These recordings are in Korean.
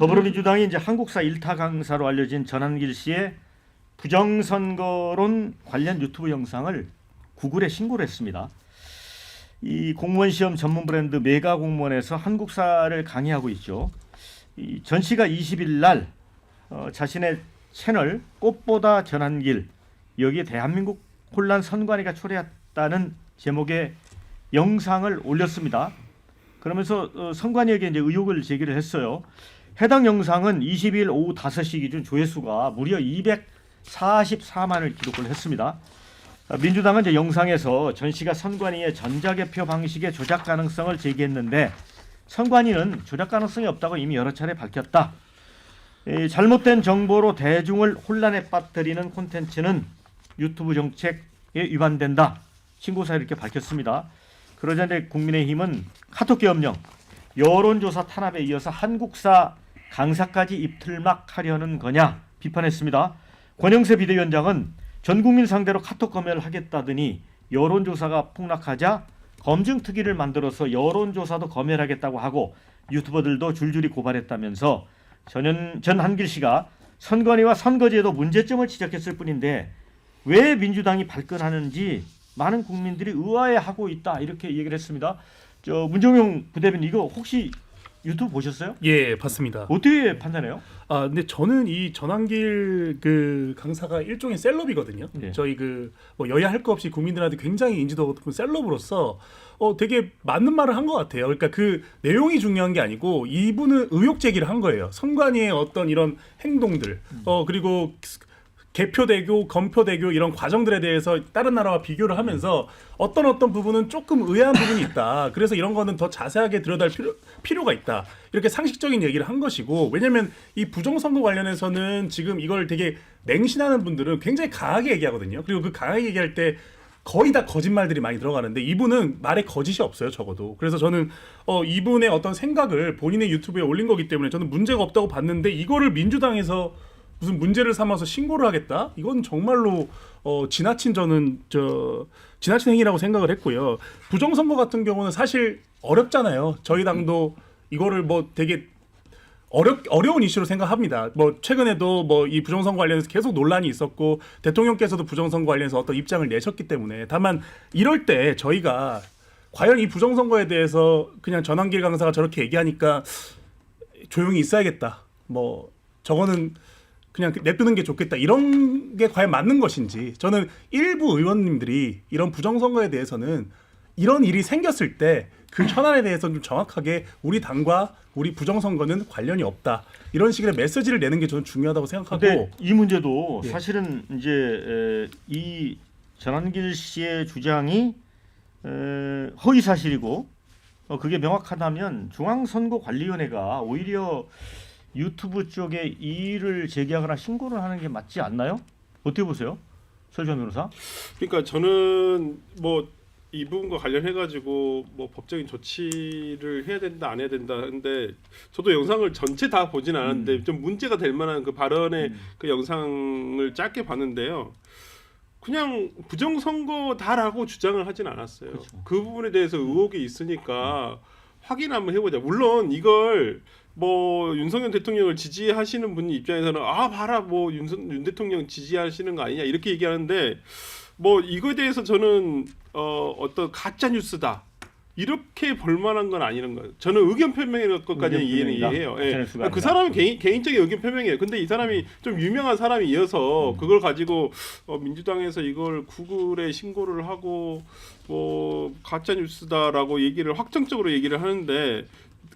더불어민주당이 이제 한국사 일타 강사로 알려진 전한길 씨의 부정선거론 관련 유튜브 영상을 구글에 신고를 했습니다. 이 공무원 시험 전문 브랜드 메가 공무원에서 한국사를 강의하고 있죠. 전 씨가 20일 날 자신의 채널 꽃보다 전한길 여기에 대한민국 혼란 선관위가 초래했다는 제목의 영상을 올렸습니다. 그러면서 선관위에게 이제 의혹을 제기를 했어요. 해당 영상은 22일 오후 5시 기준 조회수가 무려 244만을 기록을 했습니다. 민주당은 이제 영상에서 전 씨가 선관위의 전자개표 방식의 조작 가능성을 제기했는데 선관위는 조작 가능성이 없다고 이미 여러 차례 밝혔다. 잘못된 정보로 대중을 혼란에 빠뜨리는 콘텐츠는 유튜브 정책에 위반된다. 신고사에 이렇게 밝혔습니다. 그러자 이제 국민의힘은 카톡계엄령, 여론조사 탄압에 이어서 한국사 강사까지 입틀막하려는 거냐 비판했습니다. 권영세 비대위원장은 전 국민 상대로 카톡 검열을 하겠다더니 여론조사가 폭락하자 검증특위를 만들어서 여론조사도 검열하겠다고 하고 유튜버들도 줄줄이 고발했다면서 전한길 씨가 선관위와 선거제도 문제점을 지적했을 뿐인데 왜 민주당이 발끈하는지 많은 국민들이 의아해하고 있다 이렇게 얘기를 했습니다. 문정용 부대변인 이거 혹시 유튜브 보셨어요? 예, 봤습니다. 어떻게 판단해요? 근데 저는 이 전한길 그 강사가 일종의 셀럽이거든요. 네. 저희 뭐 여야 할 거 없이 국민들한테 굉장히 인지도가 높은 셀럽으로서 되게 맞는 말을 한 것 같아요. 그러니까 그 내용이 중요한 게 아니고 이분은 의혹 제기를 한 거예요. 선관위의 어떤 이런 행동들, 그리고 개표대교, 검표대교 이런 과정들에 대해서 다른 나라와 비교를 하면서 어떤 부분은 조금 의아한 부분이 있다. 그래서 이런 거는 더 자세하게 들여다볼 필요가 있다. 이렇게 상식적인 얘기를 한 것이고, 왜냐하면 이 부정선거 관련해서는 지금 이걸 되게 맹신하는 분들은 굉장히 강하게 얘기하거든요. 그리고 그 강하게 얘기할 때 거의 다 거짓말들이 많이 들어가는데 이분은 말에 거짓이 없어요, 적어도. 그래서 저는 이분의 어떤 생각을 본인의 유튜브에 올린 거기 때문에 저는 문제가 없다고 봤는데 이거를 민주당에서 무슨 문제를 삼아서 신고를 하겠다? 이건 정말로 지나친 지나친 행위라고 생각을 했고요. 부정선거 같은 경우는 사실 어렵잖아요. 저희 당도 이거를 뭐 되게 어려운 이슈로 생각합니다. 뭐 최근에도 뭐 이 부정선거 관련해서 계속 논란이 있었고 대통령께서도 부정선거 관련해서 어떤 입장을 내셨기 때문에 다만 이럴 때 저희가 과연 이 부정선거에 대해서 그냥 전한길 강사가 저렇게 얘기하니까 조용히 있어야겠다. 뭐 저거는 그냥 냅두는 게 좋겠다. 이런 게 과연 맞는 것인지 저는 일부 의원님들이 이런 부정선거에 대해서는 이런 일이 생겼을 때 그 현안에 대해서 좀 정확하게 우리 당과 우리 부정선거는 관련이 없다. 이런 식의 메시지를 내는 게 저는 중요하다고 생각하고. 근데 이 문제도 예. 사실은 이제 이 전한길 씨의 주장이 허위 사실이고 그게 명확하다면 중앙선거관리위원회가 오히려 유튜브 쪽에 이의를 제기하거나 신고를 하는 게 맞지 않나요? 어떻게 보세요? 설정 변호사? 그러니까 저는 뭐 이 부분과 관련해 가지고 뭐 법적인 조치를 해야 된다 안 해야 된다 하는데 저도 영상을 전체 다 보진 않았는데 좀 문제가 될 만한 그 발언의 그 영상을 짧게 봤는데요. 그냥 부정선거다라고 주장을 하진 않았어요. 그렇죠. 그 부분에 대해서 의혹이 있으니까 확인 한번 해보자. 물론 이걸 뭐 윤석열 대통령을 지지하시는 분 입장에서는 봐라 뭐 윤 대통령 지지하시는 거 아니냐 이렇게 얘기하는데 뭐 이거에 대해서 저는 어떤 가짜 뉴스다 이렇게 볼만한 건 아니는 거예요. 저는 의견 표명인 것까지는 이해해요. 예. 그 사람은 개인적인 의견 표명이에요. 근데 이 사람이 좀 유명한 사람이어서 그걸 가지고 민주당에서 이걸 구글에 신고를 하고 뭐 가짜 뉴스다라고 얘기를 확정적으로 얘기를 하는데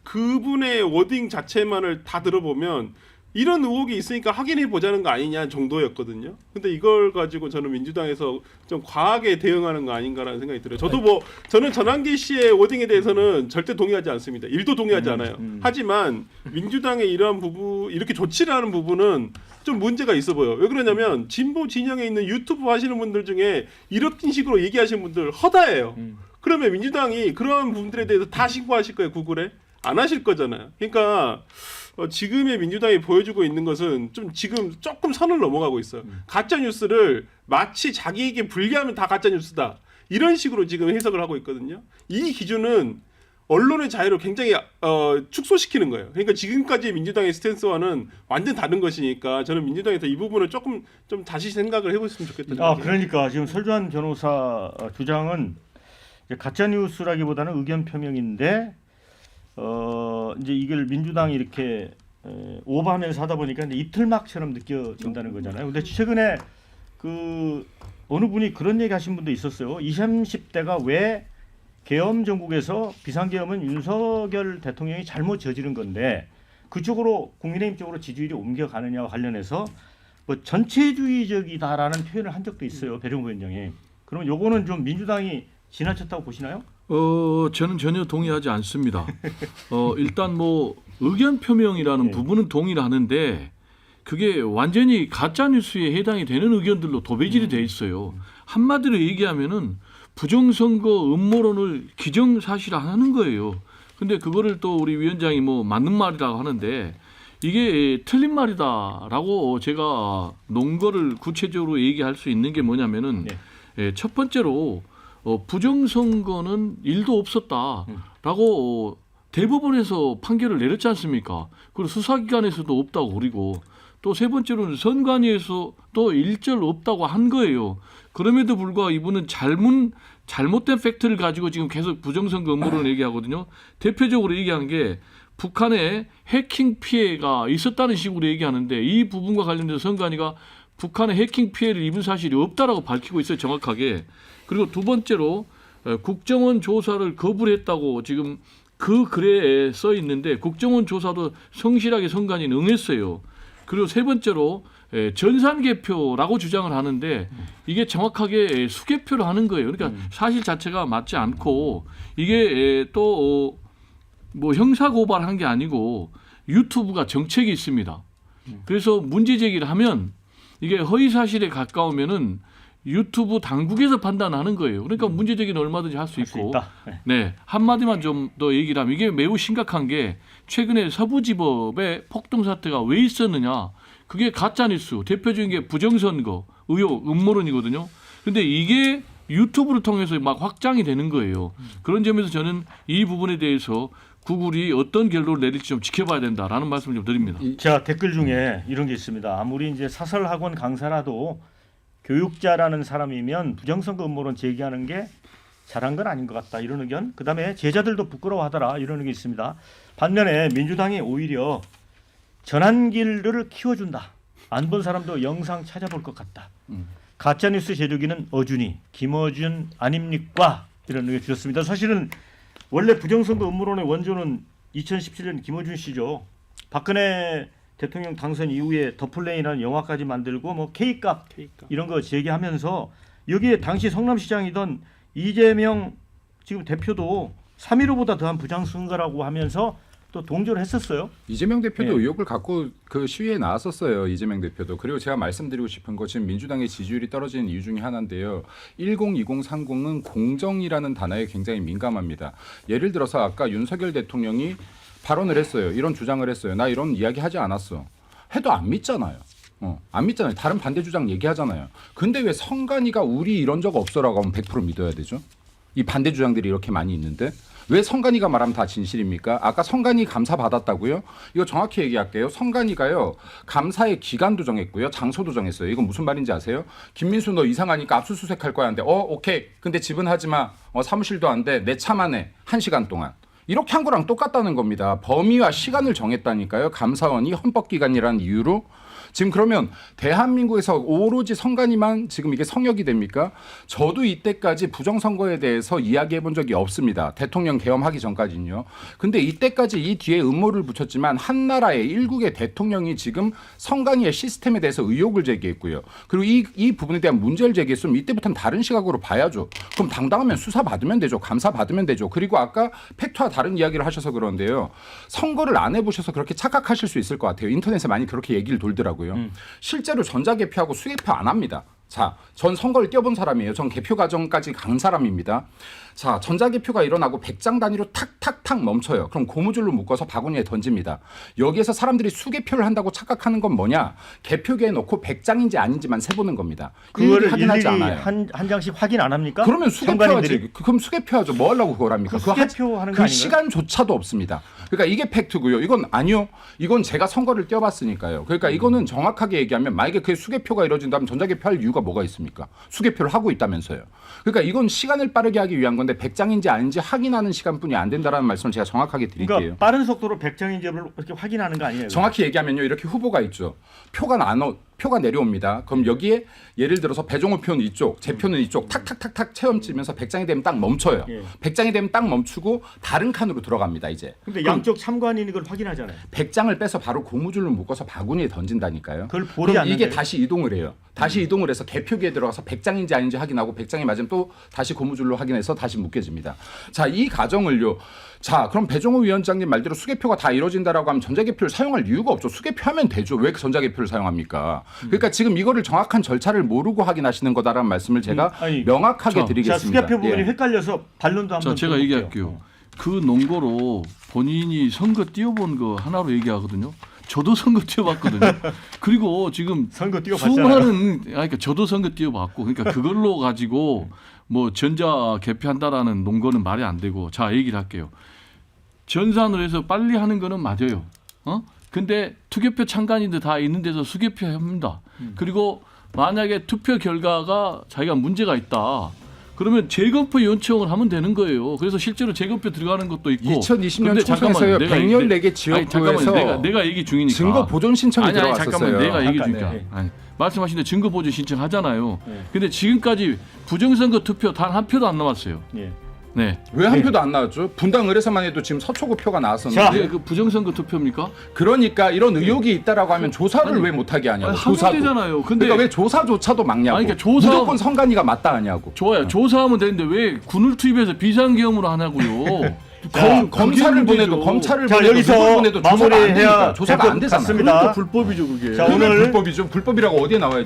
그분의 워딩 자체만을 다 들어보면 이런 의혹이 있으니까 확인해 보자는 거 아니냐 정도였거든요. 근데 이걸 가지고 저는 민주당에서 좀 과하게 대응하는 거 아닌가라는 생각이 들어요. 저는 전한길 씨의 워딩에 대해서는 절대 동의하지 않습니다. 1도 동의하지 않아요. 하지만 민주당의 이러한 부분 이렇게 조치를 하는 부분은 좀 문제가 있어 보여요. 왜 그러냐면 진보 진영에 있는 유튜브 하시는 분들 중에 이런 식으로 얘기하시는 분들 허다해요. 그러면 민주당이 그러한 부분들에 대해서 다 신고하실 거예요, 구글에? 안 하실 거잖아요. 그러니까 지금의 민주당이 보여주고 있는 것은 좀 지금 조금 선을 넘어가고 있어요. 가짜 뉴스를 마치 자기에게 불리하면 다 가짜 뉴스다 이런 식으로 지금 해석을 하고 있거든요. 이 기준은 언론의 자유를 굉장히 축소시키는 거예요. 그러니까 지금까지의 민주당의 스탠스와는 완전 다른 것이니까 저는 민주당에서 이 부분을 조금 좀 다시 생각을 해보셨으면 좋겠다. 아, 그러니까 지금 설주환 변호사 주장은 이제 가짜 뉴스라기보다는 의견 표명인데 이제 이걸 민주당이 이렇게 오버하면서 하다 보니까 이제 이틀막처럼 느껴진다는 거잖아요. 근데 최근에 그 어느 분이 그런 얘기 하신 분도 있었어요. 20, 30대가 왜 계엄 정국에서 비상계엄은 윤석열 대통령이 잘못 저지른 건데 그쪽으로 국민의힘 쪽으로 지지율이 옮겨가느냐와 관련해서 뭐 전체주의적이다라는 표현을 한 적도 있어요. 배종구 위원장이. 그러면 요거는 좀 민주당이 지나쳤다고 보시나요? 저는 전혀 동의하지 않습니다. 일단 뭐 의견 표명이라는 네. 부분은 동의를 하는데 그게 완전히 가짜 뉴스에 해당이 되는 의견들로 도배질이 돼 있어요. 한마디로 얘기하면은 부정선거 음모론을 기정사실화하는 거예요. 근데 그거를 또 우리 위원장이 뭐 맞는 말이라고 하는데 이게 틀린 말이다라고 제가 논 거를 구체적으로 얘기할 수 있는 게 뭐냐면은 첫 번째로 부정선거는 일도 없었다라고 대법원에서 판결을 내렸지 않습니까? 그리고 수사기관에서도 없다고 그리고 또 세 번째로는 선관위에서 또 일절 없다고 한 거예요. 그럼에도 불구하고 이분은 잘못된 팩트를 가지고 지금 계속 부정선거 음모론을 얘기하거든요. 대표적으로 얘기한 게 북한에 해킹 피해가 있었다는 식으로 얘기하는데 이 부분과 관련돼서 선관위가 북한의 해킹 피해를 입은 사실이 없다라고 밝히고 있어요. 정확하게. 그리고 두 번째로 국정원 조사를 거부를 했다고 지금 그 글에 써 있는데 국정원 조사도 성실하게 선관위는 응했어요. 그리고 세 번째로 전산개표라고 주장을 하는데 이게 정확하게 수개표를 하는 거예요. 그러니까 사실 자체가 맞지 않고 이게 또 뭐 형사고발한 게 아니고 유튜브가 정책이 있습니다. 그래서 문제 제기를 하면 이게 허위 사실에 가까우면은 유튜브 당국에서 판단하는 거예요. 그러니까 문제 제기는 얼마든지 할 수 있고. 네, 한마디만 좀 더 얘기를 하면 이게 매우 심각한 게 최근에 서부지법에 폭동 사태가 왜 있었느냐. 그게 가짜뉴스, 대표적인 게 부정선거, 의혹, 음모론이거든요. 근데 이게 유튜브를 통해서 막 확장이 되는 거예요. 그런 점에서 저는 이 부분에 대해서 구글이 어떤 결론을 내릴지 좀 지켜봐야 된다라는 말씀을 좀 드립니다. 자, 댓글 중에 이런 게 있습니다. 아무리 이제 사설학원 강사라도 교육자라는 사람이면 부정선거 음모론 제기하는 게 잘한 건 아닌 것 같다 이런 의견. 그다음에 제자들도 부끄러워하더라 이런 의견이 있습니다. 반면에 민주당이 오히려 전환기를 키워준다. 안 본 사람도 영상 찾아볼 것 같다. 가짜뉴스 제조기는 어준이, 김어준 아닙니까? 이런 의견 주셨습니다. 사실은 원래 부정선거 음모론의 원조는 2017년 김어준 씨죠. 박근혜 대통령 당선 이후에 더플레인이라는 영화까지 만들고 뭐 K값 이런 거 제기하면서 여기에 당시 성남시장이던 이재명 지금 대표도 3.15보다 더한 부정선거라고 하면서 또 동조를 했었어요. 이재명 대표도 네. 의혹을 갖고 그 시위에 나왔었어요. 이재명 대표도. 그리고 제가 말씀드리고 싶은 거 지금 민주당의 지지율이 떨어지는 이유 중에 하나인데요. 10, 20, 30은 공정이라는 단어에 굉장히 민감합니다. 예를 들어서 아까 윤석열 대통령이 발언을 했어요. 이런 주장을 했어요. 나 이런 이야기 하지 않았어. 해도 안 믿잖아요. 안 믿잖아요. 다른 반대 주장 얘기하잖아요. 근데 왜 선관위가 우리 이런 적 없어라고 하면 100% 믿어야 되죠? 이 반대 주장들이 이렇게 많이 있는데 왜 선관위가 말하면 다 진실입니까? 아까 선관위 감사 받았다고요? 이거 정확히 얘기할게요. 선관위가요. 감사의 기간도 정했고요. 장소도 정했어요. 이건 무슨 말인지 아세요? 김민수 너 이상하니까 압수수색할 거야 하는데 오케이. 근데 집은 하지 마. 사무실도 안 돼. 내 차만 해. 1시간 동안. 이렇게 한 거랑 똑같다는 겁니다. 범위와 시간을 정했다니까요. 감사원이 헌법기관이라는 이유로. 지금 그러면 대한민국에서 오로지 선관위만 지금 이게 성역이 됩니까? 저도 이때까지 부정선거에 대해서 이야기해 본 적이 없습니다. 대통령 계엄하기 전까지는요. 근데 이때까지 이 뒤에 음모를 붙였지만 한 나라의 일국의 대통령이 지금 선관위의 시스템에 대해서 의혹을 제기했고요. 그리고 이 부분에 대한 문제를 제기했으면 이때부터는 다른 시각으로 봐야죠. 그럼 당당하면 수사 받으면 되죠. 감사 받으면 되죠. 그리고 아까 팩트와 다른 이야기를 하셔서 그런데요. 선거를 안 해보셔서 그렇게 착각하실 수 있을 것 같아요. 인터넷에 많이 그렇게 얘기를 돌더라고요. 실제로 전자개표하고 수개표 안 합니다. 자, 전 선거를 뛰어본 사람이에요. 전 개표 과정까지 간 사람입니다. 자, 전자개표가 일어나고 100장 단위로 탁탁탁 멈춰요. 그럼 고무줄로 묶어서 바구니에 던집니다. 여기에서 사람들이 수개표를 한다고 착각하는 건 뭐냐? 개표기에 넣고 100장인지 아닌지만 세보는 겁니다. 일일이 그거를 확인하지 일일이 않아요. 한 장씩 확인 안 합니까? 그러면 선관위들이? 수개표하지. 그럼 수개표하죠. 뭐 하려고 그걸 합니까? 그 그거 수개표 하는 거 그 아닌가요? 시간조차도 없습니다. 그러니까 이게 팩트고요. 이건 아니요. 이건 제가 선거를 뛰어봤으니까요. 그러니까 이거는 정확하게 얘기하면 만약에 그게 수개표가 이루어진다면 전자개표할 이유가 뭐가 있습니까? 수개표를 하고 있다면서요. 그러니까 이건 시간을 빠르게 하기 위한 건데 100장인지 아닌지 확인하는 시간뿐이 안 된다라는 말씀을 제가 정확하게 드릴게요. 그러니까 빠른 속도로 100장인지를 이렇게 확인하는 거 아니에요? 정확히 얘기하면요. 이렇게 후보가 있죠. 표가 내려옵니다. 그럼 여기에 예를 들어서 배종호 표는 이쪽, 제 표는 이쪽 탁탁탁탁 체험치면서 100장이 되면 딱 멈춰요. 예. 100장이 되면 딱 멈추고 다른 칸으로 들어갑니다. 이제. 근데 양쪽 참관인이 그걸 확인하잖아요. 100장을 빼서 바로 고무줄로 묶어서 바구니에 던진다니까요. 그걸 보지 그럼 이게 않는데. 다시 이동을 해요. 다시 이동을 해서 개표기에 들어가서 100장인지 아닌지 확인하고 100장이 맞으면 또 다시 고무줄로 확인해서 다시 묶여집니다. 자, 이 과정을요. 자, 그럼 배종호 위원장님 말대로 수개표가 다 이루어진다라고 하면 전자개표를 사용할 이유가 없죠. 수개표하면 되죠. 왜 전자개표를 사용합니까? 그러니까 지금 이거를 정확한 절차를 모르고 확인하시는 거다라는 말씀을 제가 아니, 명확하게 자, 드리겠습니다. 자, 수개표 부분이 예. 헷갈려서 반론도 한번 자, 제가 들어볼게요. 얘기할게요. 그 논거로 본인이 선거 뛰어본 거 하나로 얘기하거든요. 저도 선거 뛰어봤거든요. 그리고 지금 선거 뛰어봤잖아요. 수많은 그러니까 저도 선거 뛰어봤고 그러니까 그걸로 가지고 뭐 전자 개표한다라는 논거는 말이 안 되고 자 얘기를 할게요. 전산으로 해서 빨리 하는 거는 맞아요. 근데 투개표 참관인들 다 있는 데서 수개표 합니다. 그리고 만약에 투표 결과가 자기가 문제가 있다. 그러면 재검표 요청을 하면 되는 거예요. 그래서 실제로 재검표 들어가는 것도 있고. 2020년 근데 총선에서요. 잠깐만요. 114개 지역구에서 내가 얘기 중이니까. 증거 보존 신청이 아니, 들어왔었어요. 잠깐만 내가 얘기 잠깐, 중이니까. 네. 아니, 말씀하신 대 증거 보존 신청하잖아요. 네. 근데 지금까지 부정선거 투표 단 한 표도 안 남았어요. 예. 네. 왜 한 표도 안 나왔죠? 분당 의뢰서만 해도 지금 서초구 표가 나왔었는데 자, 그게 그 부정선거 투표입니까? 그러니까 이런 의혹이 있다라고 하면 조사를 아니, 왜 못하게 하냐고. 아니, 조사도. 하면 되잖아요. 근데 그러니까 왜 조사조차도 막냐고. 아니, 그러니까 조사- 무조건 선관위가 맞다 하냐고. 좋아요. 조사하면 되는데 왜 군을 투입해서 비상계엄으로 하냐고요. 검찰을 보내도 검찰을 자, 보내도 여기서 누굴 보내도 조사가 안 마무리해야 되니까. 조사가 안 될 것 되잖아요. 같습니다. 그러니까 불법이죠 그게. 자, 그게 오늘 불법이죠. 불법이라고 어디에 나와요?